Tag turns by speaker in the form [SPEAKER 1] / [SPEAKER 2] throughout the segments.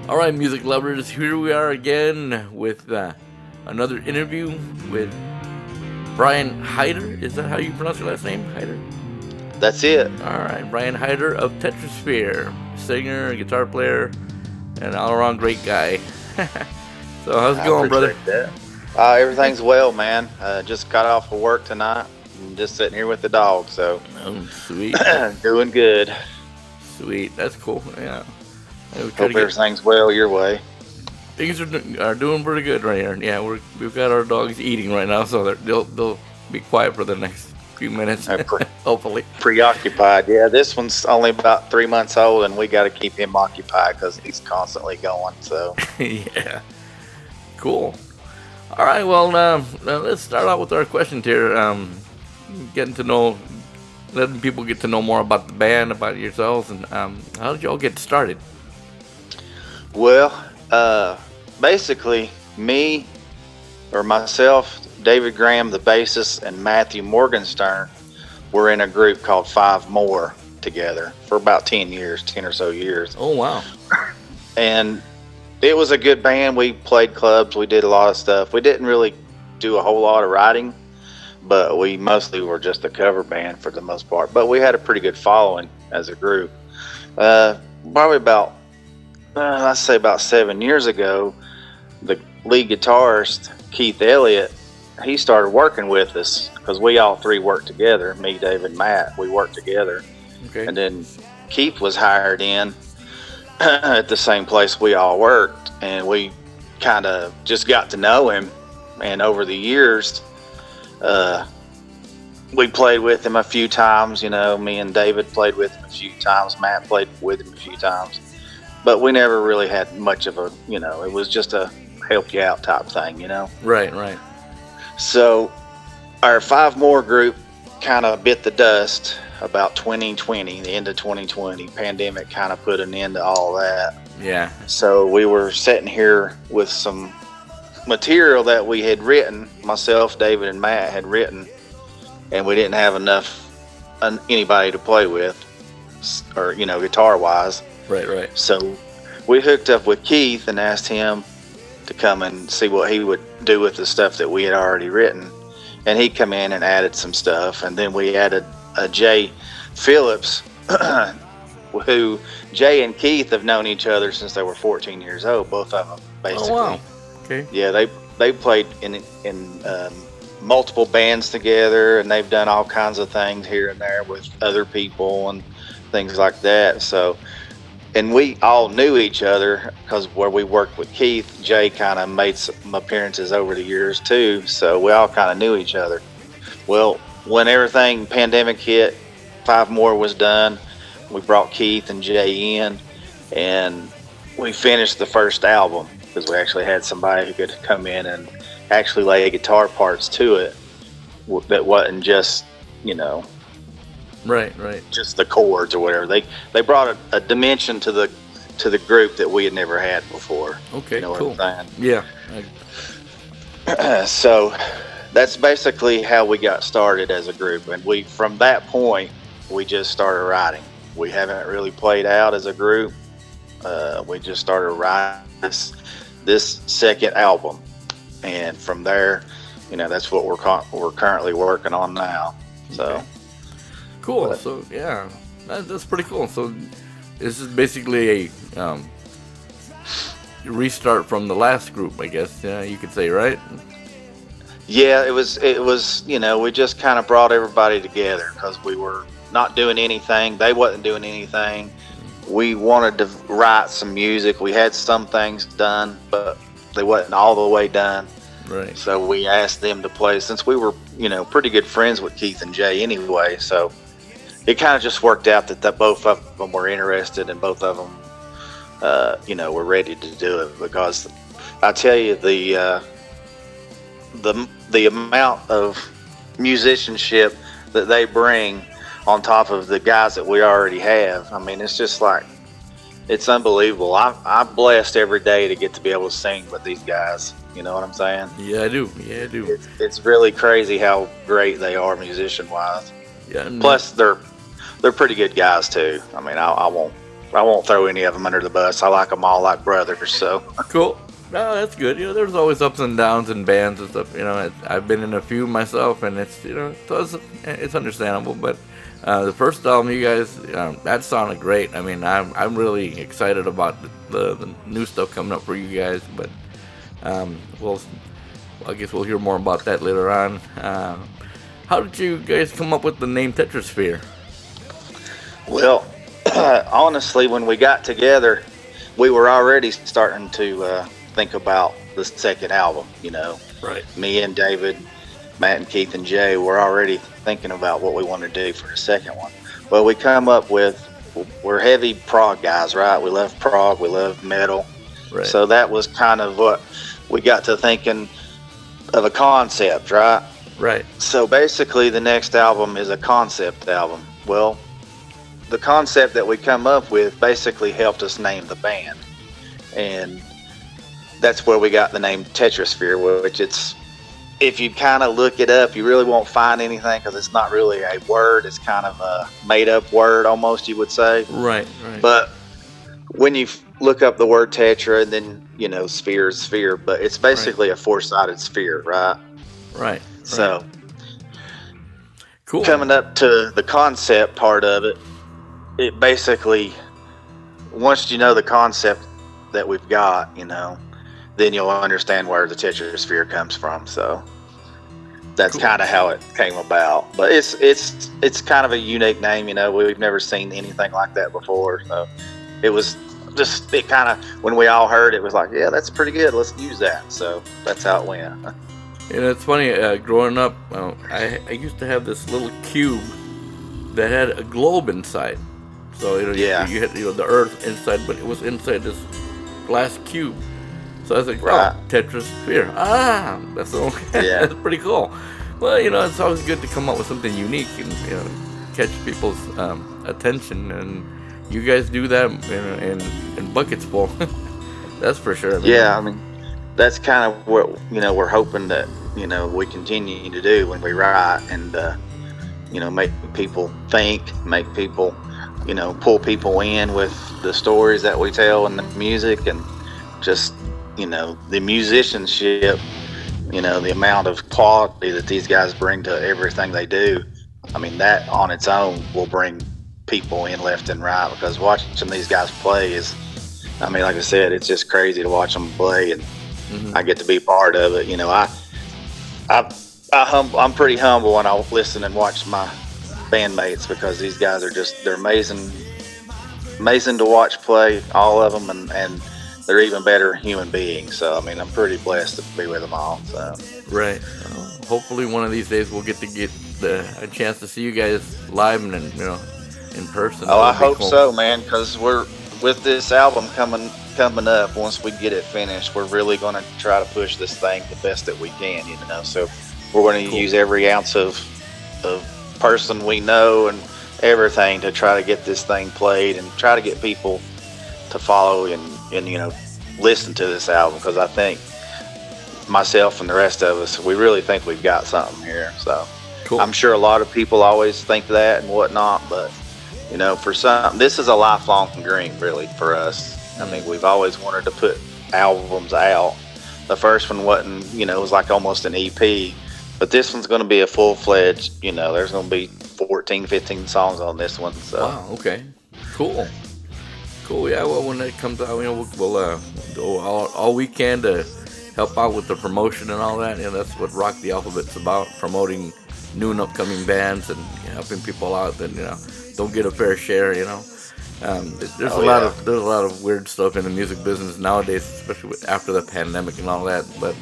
[SPEAKER 1] All right, music lovers, here we are again with another interview with Brian Hyder. Is that how you pronounce your last name, Hyder?
[SPEAKER 2] That's it.
[SPEAKER 1] All right, Brian Hyder of TetraSphere, singer, guitar player, and all-around great guy. So how's it
[SPEAKER 2] I
[SPEAKER 1] going, brother?
[SPEAKER 2] appreciate that. Everything's well, man. Just got off of work tonight. I'm just sitting here with the dog, so
[SPEAKER 1] Oh, sweet,
[SPEAKER 2] doing good.
[SPEAKER 1] sweet. That's cool. Yeah, we try to
[SPEAKER 2] Hope
[SPEAKER 1] get
[SPEAKER 2] everything's well your way.
[SPEAKER 1] things are doing pretty good right here. Yeah, we've got our dogs eating right now, so they'll be quiet for the next few minutes, hopefully.
[SPEAKER 2] Preoccupied. Yeah, this one's only about 3 months old, and we got to keep him occupied because he's constantly going. So
[SPEAKER 1] Yeah, cool. All right, well, now let's start out with our questions here. Getting to know, letting people get to know more about the band, about yourselves, and how did y'all get started?
[SPEAKER 2] well, basically, me or myself, David Graham, the bassist, and Matthew Morgenstern were in a group called Five More together for about 10 years, 10 or so years.
[SPEAKER 1] Oh, wow.
[SPEAKER 2] And it was a good band. We played clubs, we did a lot of stuff. We didn't really do a whole lot of writing, but we mostly were just a cover band for the most part. But we had a pretty good following as a group. Probably about, I'd say about 7 years ago, the lead guitarist, Keith Elliott, he started working with us because we all three worked together. Me, David, Matt, we worked together.
[SPEAKER 1] Okay.
[SPEAKER 2] And then Keith was hired in at the same place we all worked, and we kind of just got to know him. And over the years, we played with him a few times. You know, me and David played with him a few times. Matt played with him a few times, but we never really had much of a, it was just a help you out type thing,
[SPEAKER 1] Right, right.
[SPEAKER 2] So our Five More group kind of bit the dust about 2020, the end of 2020. Pandemic kind of put an end to all that.
[SPEAKER 1] Yeah.
[SPEAKER 2] So we were sitting here with some material that we had written, myself, David, and Matt had written, and we didn't have enough anybody to play with, or guitar wise.
[SPEAKER 1] Right, right.
[SPEAKER 2] So we hooked up with Keith and asked him to come and see what he would do with the stuff that we had already written, and he come in and added some stuff. And then we added Jay Phillips, who Jay and Keith have known each other since they were 14 years old, both of them basically.
[SPEAKER 1] Oh, wow. Okay.
[SPEAKER 2] Yeah, they played in multiple bands together, and they've done all kinds of things here and there with other people and things like that. So, and we all knew each other because where we worked with Keith, Jay kind of made some appearances over the years too. So we all kind of knew each other. Well, when everything pandemic hit, Five More was done. We brought Keith and Jay in, and we finished the first album because we actually had somebody who could come in and actually lay guitar parts to it that wasn't just,
[SPEAKER 1] Right, right.
[SPEAKER 2] just the chords or whatever. They brought a dimension to the group that we had never had before.
[SPEAKER 1] Okay,
[SPEAKER 2] You know
[SPEAKER 1] cool.
[SPEAKER 2] what I'm
[SPEAKER 1] Yeah.
[SPEAKER 2] saying? So that's basically how we got started as a group, and from that point we just started writing. We haven't really played out as a group. We just started writing this second album, and from there, that's what we're currently working on now. So.
[SPEAKER 1] Okay. Cool.
[SPEAKER 2] But-
[SPEAKER 1] So yeah, that's pretty cool. So this is basically a restart from the last group, I guess. Yeah, you could say, right?
[SPEAKER 2] Yeah, it was, we just kind of brought everybody together because we were not doing anything. They wasn't doing anything. We wanted to write some music. We had some things done, but they wasn't all the way done.
[SPEAKER 1] Right.
[SPEAKER 2] So we asked them to play, since we were, pretty good friends with Keith and Jay anyway. So it kind of just worked out that both of them were interested, and both of them, were ready to do it. Because I tell you, the amount of musicianship that they bring on top of the guys that we already have, I mean, it's just like, it's unbelievable. I'm blessed every day to get to be able to sing with these guys. You know what I'm saying?
[SPEAKER 1] Yeah, I do. Yeah, I do.
[SPEAKER 2] It's really crazy how great they are musician wise.
[SPEAKER 1] Yeah.
[SPEAKER 2] Plus, they're pretty good guys too. I mean, I won't I won't throw any of them under the bus. I like them all like brothers. So
[SPEAKER 1] Cool. No, that's good. There's always ups and downs in bands and stuff. I've been in a few myself, and it's understandable. But the first album, you guys, that sounded great. I mean, I'm really excited about the new stuff coming up for you guys. But I guess we'll hear more about that later on. How did you guys come up with the name TetraSphere?
[SPEAKER 2] well, honestly, when we got together, we were already starting to think about the second album.
[SPEAKER 1] Right.
[SPEAKER 2] Me and David, Matt and Keith and Jay were already thinking about what we wanted to do for the second one. Well, we come up with, we're heavy prog guys, right? We love prog, we love metal.
[SPEAKER 1] Right.
[SPEAKER 2] So that was kind of what we got to thinking of, a concept, right?
[SPEAKER 1] Right.
[SPEAKER 2] So basically the next album is a concept album. Well, the concept that we come up with basically helped us name the band. And that's where we got the name TetraSphere, which if you kind of look it up, you really won't find anything because it's not really a word. It's kind of a made-up word almost, you would say.
[SPEAKER 1] Right.
[SPEAKER 2] But when you look up the word tetra, and then, sphere is sphere, but it's basically a four-sided sphere, right?
[SPEAKER 1] Right.
[SPEAKER 2] So
[SPEAKER 1] cool.
[SPEAKER 2] Coming up to the concept part of it, it basically, once you know the concept that we've got, then you'll understand where the TetraSphere comes from. So that's cool. Kind of how it came about. But it's kind of a unique name, we've never seen anything like that before. So it was just, it kind of, when we all heard it, was like, yeah, that's pretty good, let's use that. So that's how it went.
[SPEAKER 1] It's funny, growing up, I used to have this little cube that had a globe inside. So you had the Earth inside, but it was inside this glass cube. So I was like, right. TetraSphere. That's pretty cool. Well, it's always good to come up with something unique and catch people's attention, and you guys do that in buckets full. That's for sure.
[SPEAKER 2] I mean, that's kind of what we're hoping that we continue to do when we write, and make people think, make people pull people in with the stories that we tell and the music, and just the musicianship, the amount of quality that these guys bring to everything they do. I mean, that on its own will bring people in left and right, because watching these guys play is, I mean, like I said, it's just crazy to watch them play, and I get to be part of it. I'm pretty humble when I listen and watch my bandmates, because these guys are they're amazing to watch play, all of them, and they're even better human beings. So I mean, I'm pretty blessed to be with them all. So
[SPEAKER 1] right. Hopefully one of these days we'll get a chance to see you guys live and in person.
[SPEAKER 2] Oh, I hope so, man, because we're with this album coming up. Once we get it finished, we're really going to try to push this thing the best that we can. So we're going to use every ounce of person we know and everything to try to get this thing played and try to get people to follow and listen to this album, because I think myself and the rest of us, we really think we've got something here. So cool. I'm sure a lot of people always think that and whatnot, but for some, this is a lifelong dream really for us. I mean, we've always wanted to put albums out. The first one wasn't, it was like almost an EP, but this one's going to be a full-fledged, there's going to be 14, 15 songs on this one. So.
[SPEAKER 1] Wow, okay. Cool. Yeah, well, when that comes out, we'll do all we can to help out with the promotion and all that. That's what Rock the Alphabet's about, promoting new and upcoming bands and helping people out that don't get a fair share. There's a lot of weird stuff in the music business nowadays, especially after the pandemic and all that. But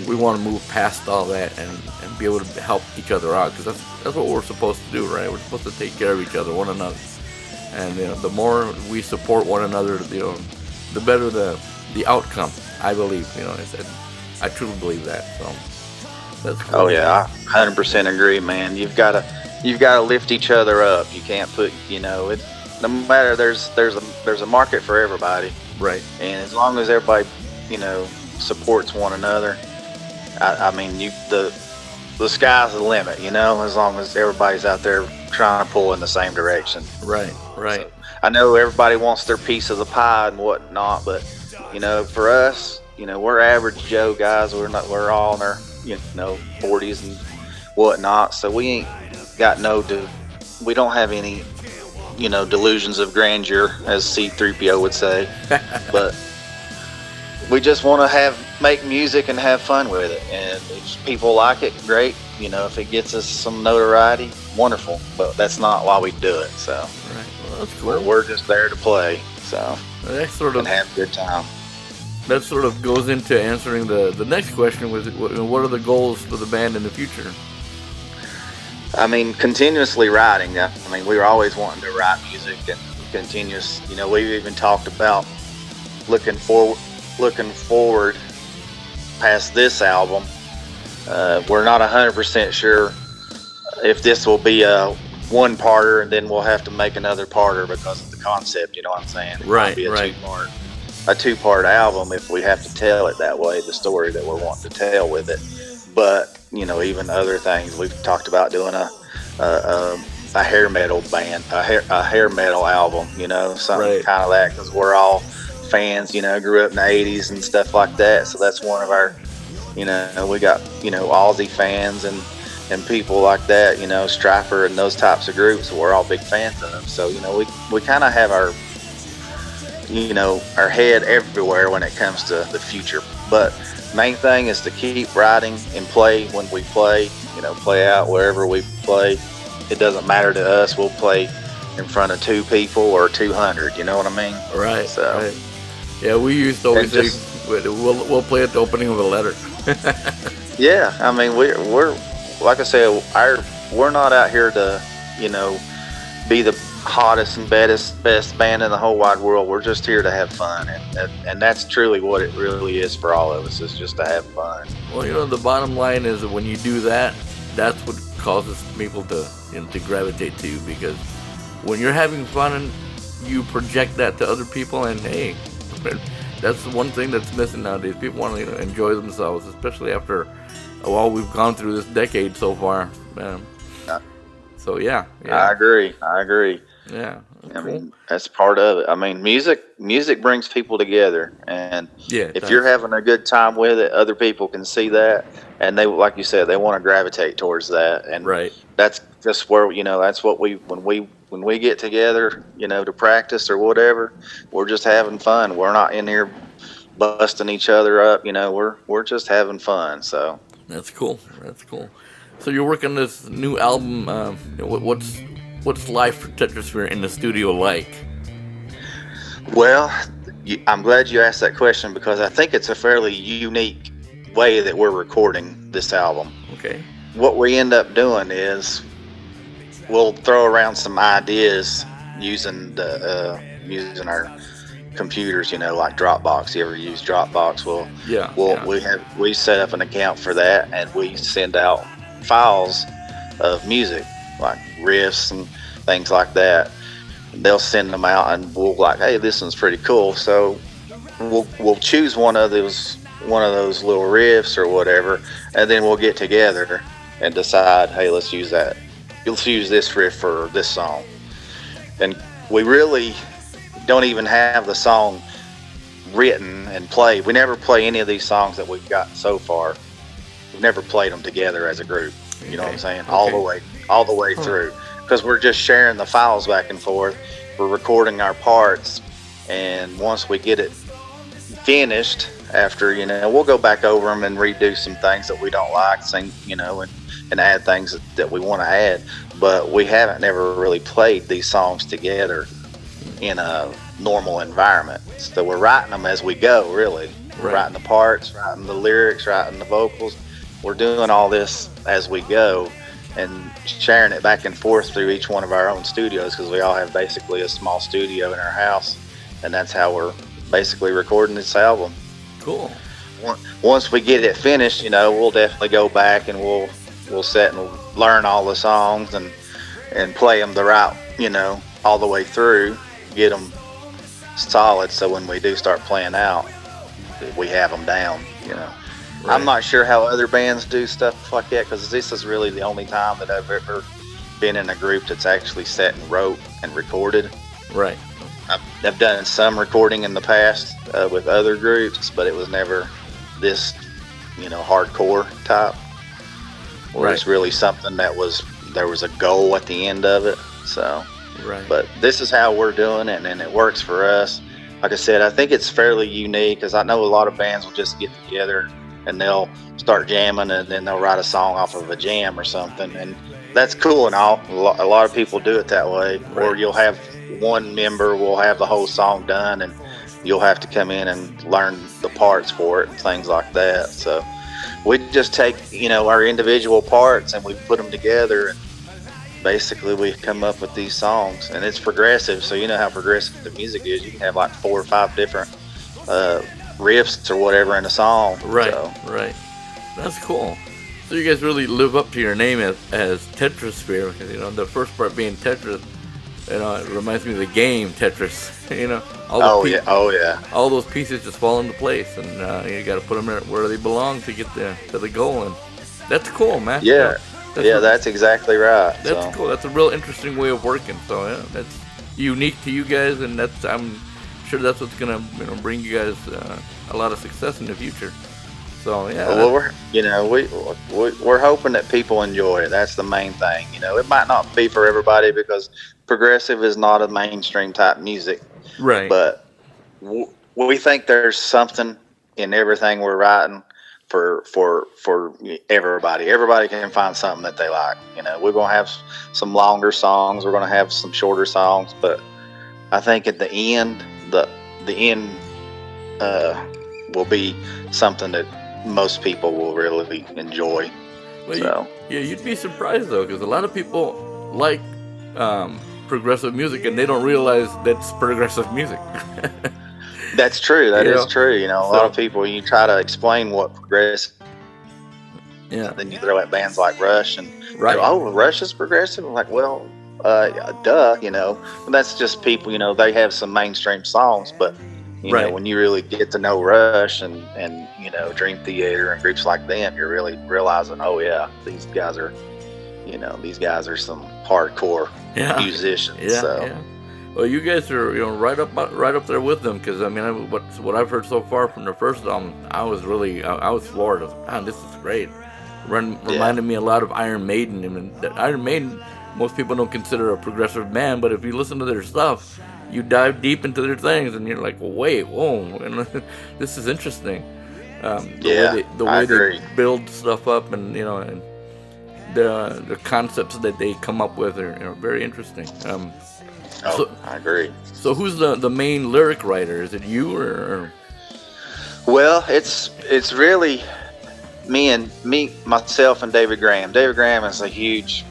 [SPEAKER 1] we want to move past all that and be able to help each other out, because that's what we're supposed to do, right? We're supposed to take care of each other, one another. And the more we support one another, the better the outcome. I believe, I truly believe that. So that's cool.
[SPEAKER 2] Oh yeah, I 100% agree, man. You've got to lift each other up. You can't put, it. No matter, there's a market for everybody,
[SPEAKER 1] right?
[SPEAKER 2] And as long as everybody, supports one another, I mean, the sky's the limit, as long as everybody's out there trying to pull in the same direction.
[SPEAKER 1] Right.
[SPEAKER 2] So, I know everybody wants their piece of the pie and whatnot, but for us, we're average Joe guys. We're all in our 40s and whatnot, so we ain't got we don't have any delusions of grandeur, as C3PO would say, but we just want to make music and have fun with it. And if people like it, great. If it gets us some notoriety, wonderful. But that's not why we do it. So
[SPEAKER 1] right. Well, that's cool.
[SPEAKER 2] We're just there to play. So
[SPEAKER 1] and
[SPEAKER 2] have a good time.
[SPEAKER 1] That sort of goes into answering the next question: what are the goals for the band in the future?
[SPEAKER 2] I mean, continuously writing. I mean, we were always wanting to write music and continuous. We've even talked about looking forward past this album. We're not 100% sure if this will be a one-parter and then we'll have to make another parter because of the concept. You know what I'm saying? It
[SPEAKER 1] right.
[SPEAKER 2] might be a two-part album if we have to tell it that way, the story that we're wanting to tell with it. But even other things, we've talked about doing a hair metal band, a hair metal album. Something kind of that, because we're all fans. Grew up in the '80s and stuff like that. So that's one of our, we got Aussie fans and people like that. Striper and those types of groups. We're all big fans of them. So we kind of have our our head everywhere when it comes to the future. But main thing is to keep writing and play when we play. Play out wherever we play. It doesn't matter to us. We'll play in front of 2 people or 200. You know what I mean?
[SPEAKER 1] Right.
[SPEAKER 2] So.
[SPEAKER 1] Right. Yeah, we used to always say we'll play at the opening of a letter.
[SPEAKER 2] Yeah, I mean we're like I said, we're not out here to be the hottest and best band in the whole wide world. We're just here to have fun, and that's truly what it really is for all of us, is just to have fun.
[SPEAKER 1] Well, the bottom line is that when you do that, that's what causes people to to gravitate to you, because when you're having fun and you project that to other people, and hey, that's the one thing that's missing nowadays. People want to enjoy themselves, especially after we've gone through this decade so far. So yeah.
[SPEAKER 2] I agree.
[SPEAKER 1] Yeah,
[SPEAKER 2] I mean, that's part of it. I mean, music brings people together, and if you're having a good time with it, other people can see that, and they, like you said, they want to gravitate towards that, and that's just where that's what when we get together, to practice or whatever, we're just having fun. We're not in here busting each other up. We're just having fun. So
[SPEAKER 1] that's cool. So you're working this new album. What's life for TetraSphere in the studio like?
[SPEAKER 2] Well, I'm glad you asked that question, because I think it's a fairly unique way that we're recording this album.
[SPEAKER 1] Okay.
[SPEAKER 2] What we end up doing is we'll throw around some ideas using our computers, like Dropbox. You ever use Dropbox? We set up an account for that, and we send out files of music, like riffs and things like that. They'll send them out, and we'll like, hey, this one's pretty cool. So we'll choose one of those little riffs or whatever, and then we'll get together and decide, hey, let's use that. Let's use this riff for this song. And we really don't even have the song written and played. We never play any of these songs that we've got so far. We've never played them together as a group. You know what I'm saying? Okay. All the way through, because we're just sharing the files back and forth. We're recording our parts, and once we get it finished, after we'll go back over them and redo some things that we don't like, and add things that we want to add. But we haven't never really played these songs together in a normal environment. So we're writing them as we go, really. We're writing the parts, writing the lyrics, writing the vocals. We're doing all this as we go and sharing it back and forth through each one of our own studios, because we all have basically a small studio in our house, and that's how we're basically recording this album.
[SPEAKER 1] Cool.
[SPEAKER 2] Once we get it finished, we'll definitely go back and we'll sit and learn all the songs and play them the right, all the way through, get them solid, so when we do start playing out, we have them down. Right. I'm not sure how other bands do stuff like that, because this is really the only time that I've ever been in a group that's actually sat and wrote and recorded.
[SPEAKER 1] Right.
[SPEAKER 2] I've done some recording in the past with other groups, but it was never this, hardcore type, where it's really something there was a goal at the end of it. So,
[SPEAKER 1] Right.
[SPEAKER 2] but this is how we're doing it, and it works for us. Like I said, I think it's fairly unique, because I know a lot of bands will just get together and they'll start jamming, and then they'll write a song off of a jam or something, and that's cool and all. A lot of people do it that way.
[SPEAKER 1] Right.
[SPEAKER 2] Or you'll have one member will have the whole song done, and you'll have to come in and learn the parts for it and things like that. So we just take our individual parts and we put them together, and basically we come up with these songs. And it's progressive, so you know how progressive the music is. You can have like 4 or 5 different riffs or whatever in a song.
[SPEAKER 1] Right.
[SPEAKER 2] So.
[SPEAKER 1] Right. That's cool. So you guys really live up to your name as TetraSphere, because the first part being Tetris. It reminds me of the game Tetris. All those pieces just fall into place, and you got to put them where they belong to get to the goal. And that's cool, man.
[SPEAKER 2] Yeah, that's exactly right.
[SPEAKER 1] That's cool. That's a real interesting way of working. So yeah, that's unique to you guys, and I'm sure that's what's gonna bring you guys a lot of success in the future. So yeah.
[SPEAKER 2] Well, we're hoping that people enjoy it. That's the main thing. It might not be for everybody, because progressive is not a mainstream type music.
[SPEAKER 1] Right.
[SPEAKER 2] But we think there's something in everything we're writing for everybody. Everybody can find something that they like. We're gonna have some longer songs. We're gonna have some shorter songs. But I think at the end, the end will be something that most people will really enjoy.
[SPEAKER 1] Well, you'd be surprised though, because a lot of people like progressive music, and they don't realize that's progressive music.
[SPEAKER 2] That's true. That is true. A lot of people, you try to explain what progressive.
[SPEAKER 1] Yeah.
[SPEAKER 2] Then you throw at bands like Rush, and
[SPEAKER 1] right.
[SPEAKER 2] Rush is progressive. I'm like, well, duh. And that's just people. They have some mainstream songs, but. When you really get to know Rush and Dream Theater and groups like them, you're really realizing, oh yeah, these guys are some hardcore musicians.
[SPEAKER 1] Yeah,
[SPEAKER 2] so.
[SPEAKER 1] Yeah. Well, you guys are right up there with them, because what I've heard so far from their first album, I was floored. Man, this is great. Reminded me a lot of Iron Maiden. I mean, Iron Maiden, most people don't consider a progressive band, but if you listen to their stuff, you dive deep into their things, and you're like, wait, whoa, this is interesting. The way they build stuff up, and and the concepts that they come up with are very interesting.
[SPEAKER 2] I agree.
[SPEAKER 1] So who's the main lyric writer? Is it you or?
[SPEAKER 2] Well, it's really me, myself, and David Graham. David Graham is a huge,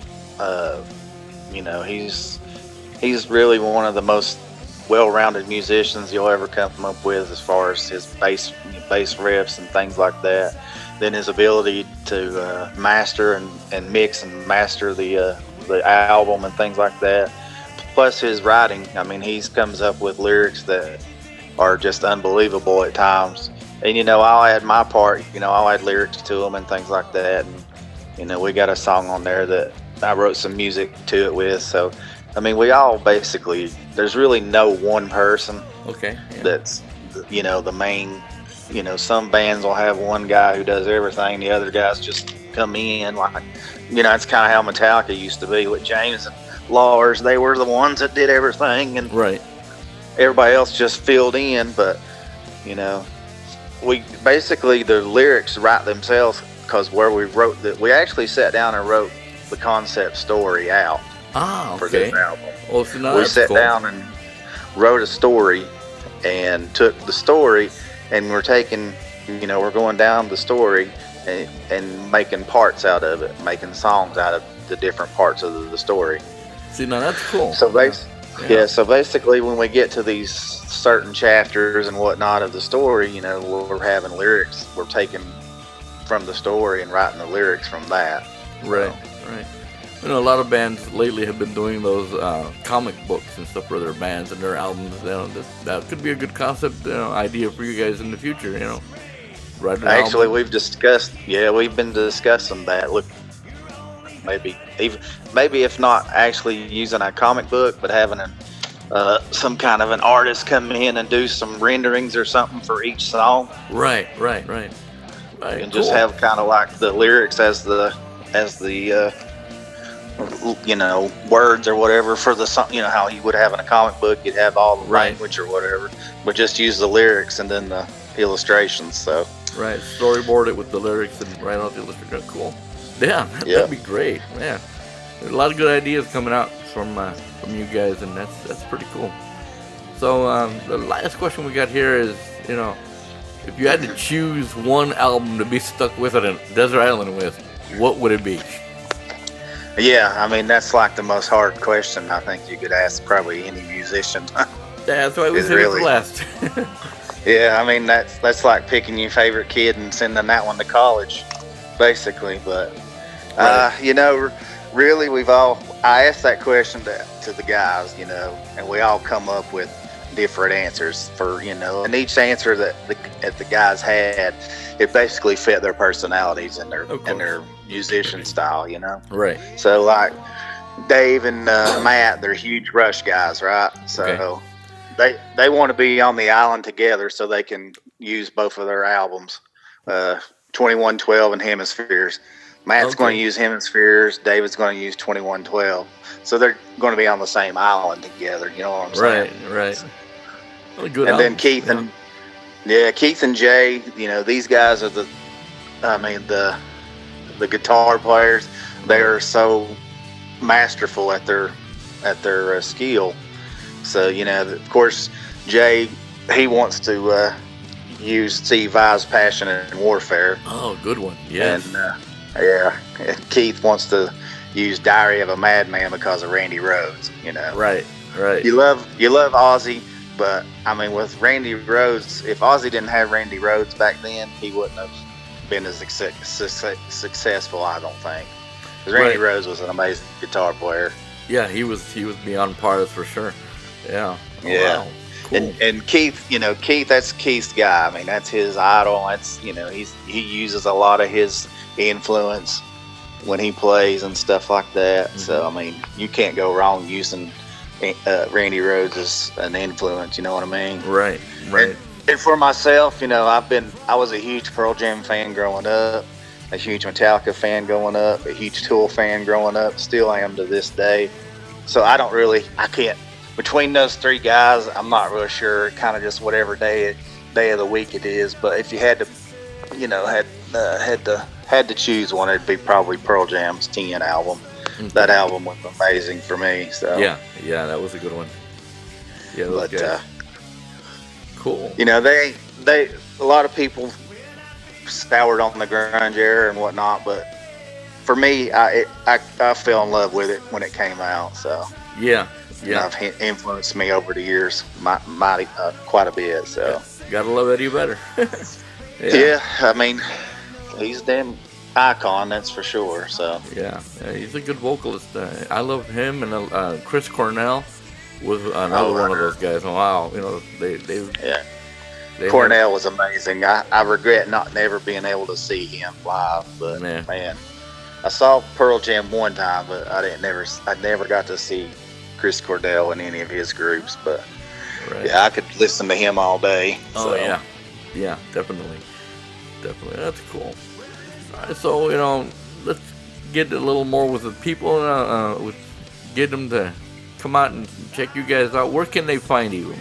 [SPEAKER 2] he's really one of the most well-rounded musicians you'll ever come up with, as far as his bass riffs and things like that. Then his ability to master and mix and master the album and things like that. Plus his writing. I mean, he comes up with lyrics that are just unbelievable at times. And I'll add my part. I'll add lyrics to them and things like that. And we got a song on there that I wrote some music to it with. So I mean, we all basically, there's really no one person.
[SPEAKER 1] Okay. Yeah.
[SPEAKER 2] That's the main. Some bands will have one guy who does everything. The other guys just come in, like, it's kind of how Metallica used to be with James and Lars. They were the ones that did everything, and
[SPEAKER 1] right.
[SPEAKER 2] Everybody else just filled in. But we basically, the lyrics write themselves, because where we actually sat down and wrote the concept story out.
[SPEAKER 1] Okay.
[SPEAKER 2] For this album.
[SPEAKER 1] Well, so
[SPEAKER 2] we sat down and wrote a story, and took the story, and we're taking, we're going down the story and making parts out of it, making songs out of the different parts of the story.
[SPEAKER 1] See, now that's cool.
[SPEAKER 2] So so basically, when we get to these certain chapters and whatnot of the story, we're having lyrics. We're taking from the story and writing the lyrics from that.
[SPEAKER 1] Right. Right. A lot of bands lately have been doing those comic books and stuff for their bands and their albums. That could be a good concept idea for you guys in the future. Write an
[SPEAKER 2] Actually,
[SPEAKER 1] album.
[SPEAKER 2] we've been discussing that. Look, maybe if not actually using a comic book, but having some kind of an artist come in and do some renderings or something for each song,
[SPEAKER 1] Right.
[SPEAKER 2] and just
[SPEAKER 1] Cool.
[SPEAKER 2] have kind of like the lyrics as the words or whatever for the song. How you would have in a comic book, you'd have all the
[SPEAKER 1] Right.
[SPEAKER 2] language or whatever, but just use the lyrics and then the illustrations. So
[SPEAKER 1] Right. Storyboard it with the lyrics and write out the illustration. Cool. Yeah, that'd be great, man. There's a lot of good ideas coming out from you guys, and that's pretty cool. So the last question we got here is, if you had to choose one album to be stuck with on a desert island with, what would it be?
[SPEAKER 2] Yeah, I mean that's like the most hard question I think you could ask probably any musician.
[SPEAKER 1] Yeah, that's why we
[SPEAKER 2] It's
[SPEAKER 1] said
[SPEAKER 2] really-
[SPEAKER 1] it for last.
[SPEAKER 2] Yeah, I mean that's like picking your favorite kid and sending that one to college, basically. But really, I asked that question to the guys, and we all come up with different answers for, and each answer that the guys had, it basically fit their personalities and their musician style,
[SPEAKER 1] Right.
[SPEAKER 2] So like Dave and Matt, they're huge Rush guys, right? So they want to be on the island together so they can use both of their albums, 2112 and Hemispheres. Matt's going to use Hemispheres. David's going to use 2112. So they're going to be on the same island together. You know what I'm saying?
[SPEAKER 1] Right. Well, good.
[SPEAKER 2] And then Keith and Jay. These guys are the guitar players. They are so masterful at their skill. So of course, Jay, he wants to use Steve Vai's Passion and Warfare.
[SPEAKER 1] Oh, good one. Yes.
[SPEAKER 2] And Keith wants to use Diary of a Madman because of Randy Rhoads.
[SPEAKER 1] Right.
[SPEAKER 2] You love Ozzy, but I mean with Randy Rhoads, if Ozzy didn't have Randy Rhoads back then, he wouldn't have been as successful, I don't think. Because Randy Rhoads was an amazing guitar player.
[SPEAKER 1] Yeah, he was beyond par, that's for sure. Yeah.
[SPEAKER 2] Yeah.
[SPEAKER 1] Wow. Cool.
[SPEAKER 2] And Keith, that's Keith's guy. I mean, that's his idol. That's he uses a lot of his influence when he plays and stuff like that. Mm-hmm. So I mean, you can't go wrong using Randy Rhoads as an influence. You know what I mean?
[SPEAKER 1] Right.
[SPEAKER 2] And for myself, I was a huge Pearl Jam fan growing up, a huge Metallica fan growing up, a huge Tool fan growing up. Still am to this day. So I can't. Between those three guys, I'm not really sure. Kind of just whatever day of the week it is. But if you had to, had to choose one, it'd be probably Pearl Jam's 10 album. Okay. That album was amazing for me. So
[SPEAKER 1] yeah, that was a good one. Yeah, those guys. Cool.
[SPEAKER 2] They a lot of people soured on the grunge era and whatnot, but for me, I fell in love with it when it came out. So
[SPEAKER 1] yeah.
[SPEAKER 2] It's influenced me over the years, quite a bit. So
[SPEAKER 1] gotta love Eddie better.
[SPEAKER 2] Yeah, I mean, he's a damn icon, that's for sure. So
[SPEAKER 1] yeah, he's a good vocalist. I love him, and Chris Cornell was another one of those guys. Wow,
[SPEAKER 2] Cornell was amazing. I regret never being able to see him live, but man, I saw Pearl Jam one time, but I never got to see Chris Cornell in any of his groups. But I could listen to him all day.
[SPEAKER 1] Oh so. Yeah, definitely. That's cool. All right, so let's get a little more with the people. Get them to come out and check you guys out. Where can they find you?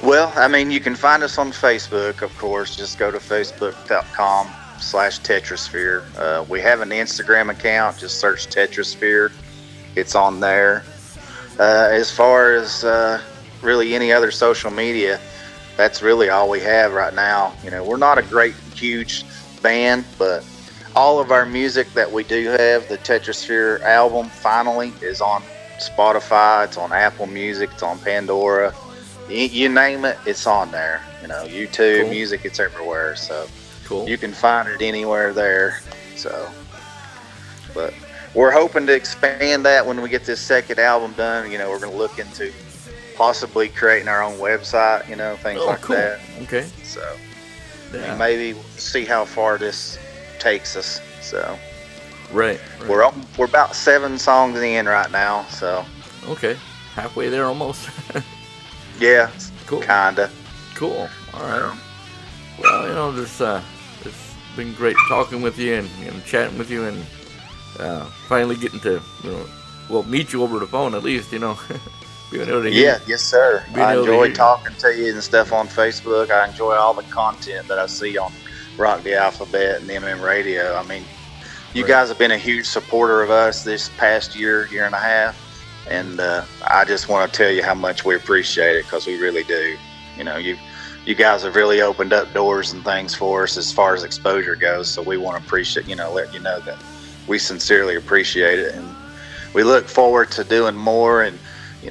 [SPEAKER 2] Well, I mean, you can find us on Facebook, of course. Just go to facebook.com/TetraSphere. We have an Instagram account. Just search TetraSphere. It's on there. As far as really any other social media, that's really all we have right now. We're not a great, huge band, but all of our music that we do have, the TetraSphere album, finally, is on Spotify. It's on Apple Music. It's on Pandora. You name it, it's on there. YouTube, cool. Music, it's everywhere. So
[SPEAKER 1] cool.
[SPEAKER 2] You can find it anywhere there. So, but we're hoping to expand that when we get this second album done. We're going to look into possibly creating our own website, things like
[SPEAKER 1] cool.
[SPEAKER 2] that.
[SPEAKER 1] Okay.
[SPEAKER 2] So maybe we'll see how far this takes us. So
[SPEAKER 1] right.
[SPEAKER 2] We're about 7 songs in right now. So
[SPEAKER 1] okay. halfway there almost.
[SPEAKER 2] Yeah,
[SPEAKER 1] Cool.
[SPEAKER 2] kinda.
[SPEAKER 1] Cool. All right. Well, this it's been great talking with you and chatting with you and finally getting to meet you over the phone at least. Being able to
[SPEAKER 2] Yeah, yes, sir.
[SPEAKER 1] being
[SPEAKER 2] I
[SPEAKER 1] able to
[SPEAKER 2] enjoy
[SPEAKER 1] hear you.
[SPEAKER 2] talking to you and stuff on Facebook. I enjoy all the content that I see on Rock the Alphabet and MM Radio. I mean, you
[SPEAKER 1] Right.
[SPEAKER 2] guys have been a huge supporter of us this past year and a half, and I just want to tell you how much we appreciate it because we really do. You guys have really opened up doors and things for us as far as exposure goes. So we want to appreciate, let you know that we sincerely appreciate it, and we look forward to doing more. And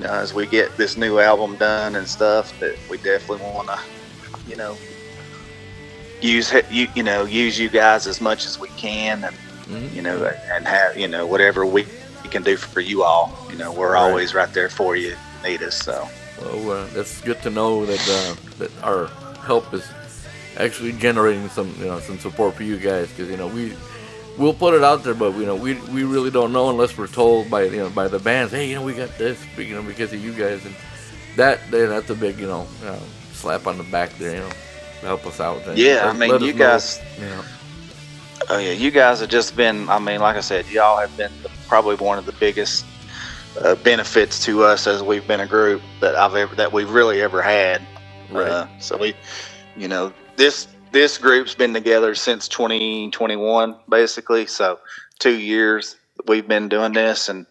[SPEAKER 2] as we get this new album done and stuff, that we definitely want to, you know, use you guys as much as we can, and and have whatever we can do for you all. We're
[SPEAKER 1] Right.
[SPEAKER 2] always right there for you if you need us. So
[SPEAKER 1] Well, that's good to know that our help is actually generating some support for you guys because we'll put it out there, but we really don't know unless we're told by the bands, hey, we got this, because of you guys, and that's a big slap on the back there, to help us out. And
[SPEAKER 2] yeah, I mean,
[SPEAKER 1] let
[SPEAKER 2] you
[SPEAKER 1] us know,
[SPEAKER 2] guys.
[SPEAKER 1] you know.
[SPEAKER 2] Oh yeah, you guys have just been. I mean, like I said, y'all have been probably one of the biggest benefits to us as we've been a group that we've really ever had.
[SPEAKER 1] Right.
[SPEAKER 2] So this group's been together since 2021, basically. So 2 years we've been doing this, and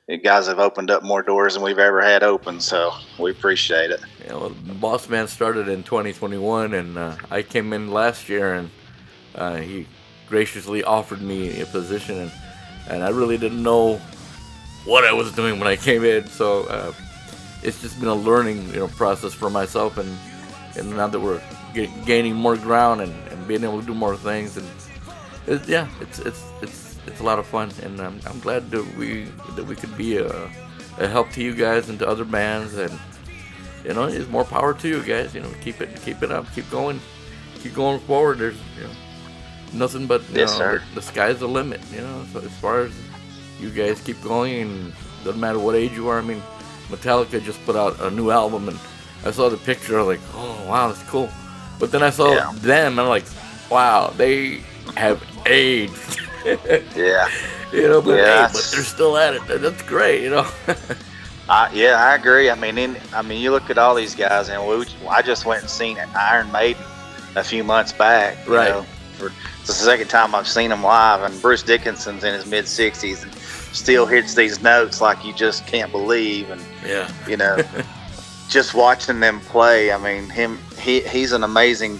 [SPEAKER 2] you guys have opened up more doors than we've ever had open. So we appreciate it.
[SPEAKER 1] Well, Boss Man started in 2021, and I came in last year, and he graciously offered me a position, and I really didn't know what I was doing when I came in. So it's just been a learning process for myself, and now that we're gaining more ground and being able to do more things, and it's a lot of fun, and I'm glad that we could be a help to you guys and to other bands, and it's more power to you guys. Keep it up, keep going forward. There's nothing but
[SPEAKER 2] Yes, sir.
[SPEAKER 1] the sky's the limit. So as far as you guys keep going, and doesn't matter what age you are. I mean, Metallica just put out a new album, and I saw the picture. I was like, oh wow, that's cool. But then I saw them, and I'm like, wow, they have aged.
[SPEAKER 2] Yeah.
[SPEAKER 1] But
[SPEAKER 2] Yeah.
[SPEAKER 1] but they're still at it. That's great.
[SPEAKER 2] I agree. I mean, you look at all these guys, and I just went and seen Iron Maiden a few months back.
[SPEAKER 1] Right.
[SPEAKER 2] It's the second time I've seen them live, and Bruce Dickinson's in his mid-60s and still hits these notes like you just can't believe. And
[SPEAKER 1] Yeah.
[SPEAKER 2] just watching them play, I mean, he's an amazing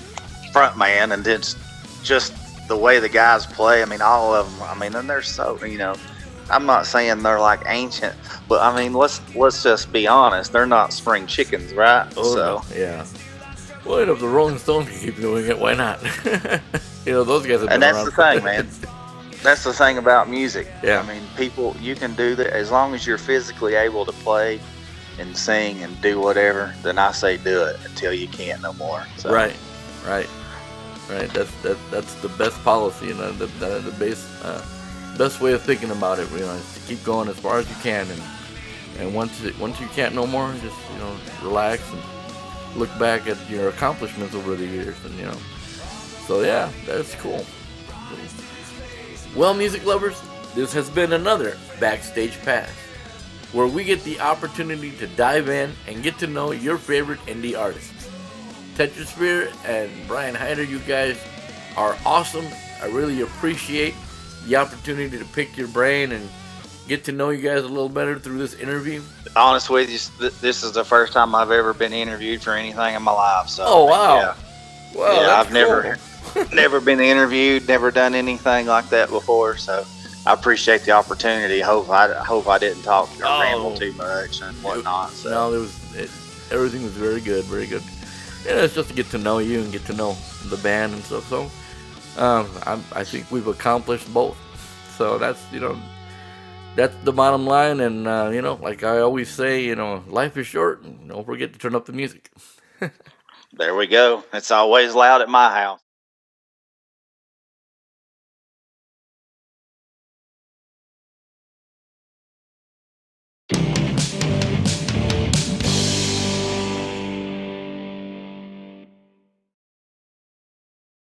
[SPEAKER 2] front man, and it's just the way the guys play. I mean, all of them. I mean, and they're so I'm not saying they're like ancient, but I mean, let's just be honest. They're not spring chickens, right?
[SPEAKER 1] Oh,
[SPEAKER 2] So
[SPEAKER 1] no. Yeah. Well, if the Rolling Stones can keep doing it, why not? Those guys have been
[SPEAKER 2] and that's
[SPEAKER 1] around
[SPEAKER 2] the thing, man. That's the thing about music.
[SPEAKER 1] Yeah.
[SPEAKER 2] I mean, people, you can do that as long as you're physically able to play and sing and do whatever. Then I say do it until you can't no more. So.
[SPEAKER 1] Right. That's the best policy, and the best way of thinking about it. Is to keep going as far as you can, and once you can't no more, just relax and look back at your accomplishments over the years, and so yeah, that's cool. Well, music lovers, this has been another Backstage Pass, where we get the opportunity to dive in and get to know your favorite indie artists. TetraSphere and Brian Hyder, you guys are awesome. I really appreciate the opportunity to pick your brain and get to know you guys a little better through this interview.
[SPEAKER 2] Honest with you, this is the first time I've ever been interviewed for anything in my life. So.
[SPEAKER 1] Oh wow!
[SPEAKER 2] Yeah.
[SPEAKER 1] Wow,
[SPEAKER 2] Yeah,
[SPEAKER 1] that's
[SPEAKER 2] I've never been interviewed, never done anything like that before. So I appreciate the opportunity. Hope I didn't talk or ramble too much and whatnot. So.
[SPEAKER 1] No, everything was very good, very good. It's just to get to know you and get to know the band and stuff. So I think we've accomplished both. So that's the bottom line. And like I always say, life is short, and don't forget to turn up the music.
[SPEAKER 2] There we go. It's always loud at my house.